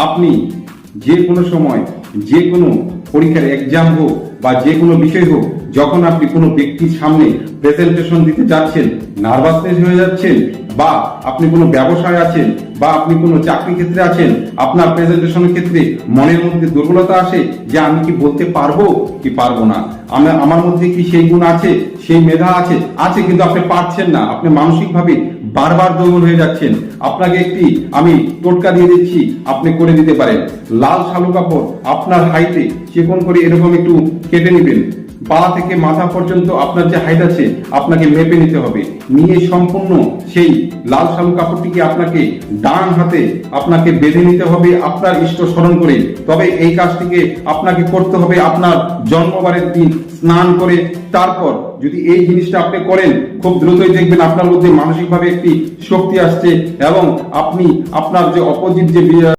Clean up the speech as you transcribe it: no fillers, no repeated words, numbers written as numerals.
আপনি যে কোনো সময় যে কোনো পরীক্ষার এক্সাম হোক বা যে কোনো বিষয় হোক, যখন আপনি কোনো ব্যক্তির সামনে প্রেজেন্টেশন দিতে যাচ্ছেন, নার্ভাসনেস হয়ে যাচ্ছেন, বা আপনি কোনো ব্যবসায় আছেন বা আপনি কোনো চাকরি ক্ষেত্রে আছেন, আপনার প্রেজেন্টেশনের ক্ষেত্রে মনের মধ্যে দুর্বলতা আসে যে আমি কি বলতে পারবো কি পারবো না, আমার মধ্যে কি সেই গুণ আছে, সেই মেধা আছে কিন্তু আপনি পারছেন না, আপনি মানসিকভাবে বারবার দুর্বল হয়ে যাচ্ছেন। আপনাকে একটি আমি টোটকা দিয়ে দিচ্ছি, আপনি করে দিতে পারেন। লাল শালু কাপড় আপনার হাইটে চিকন করে এরকম একটু কেটে নেবেন। পা থেকে মাথা পর্যন্ত আপনার যে হাইট আছে আপনাকে মেপে নিতে হবে, নিয়ে সম্পূর্ণ সেই লাল শালু কাপড়টিকে আপনাকে ডান হাতে আপনাকে বেঁধে নিতে হবে আপনার ইষ্ট স্মরণ করে। তবে এই কাজটিকে আপনাকে করতে হবে আপনার জন্মবারের দিন স্নান করে। তারপর যদি এই জিনিসটা আপনি করেন, খুব দ্রুতই দেখবেন আপনার মধ্যে মানসিকভাবে একটি শক্তি আসছে এবং আপনি আপনার যে অপোজিট যে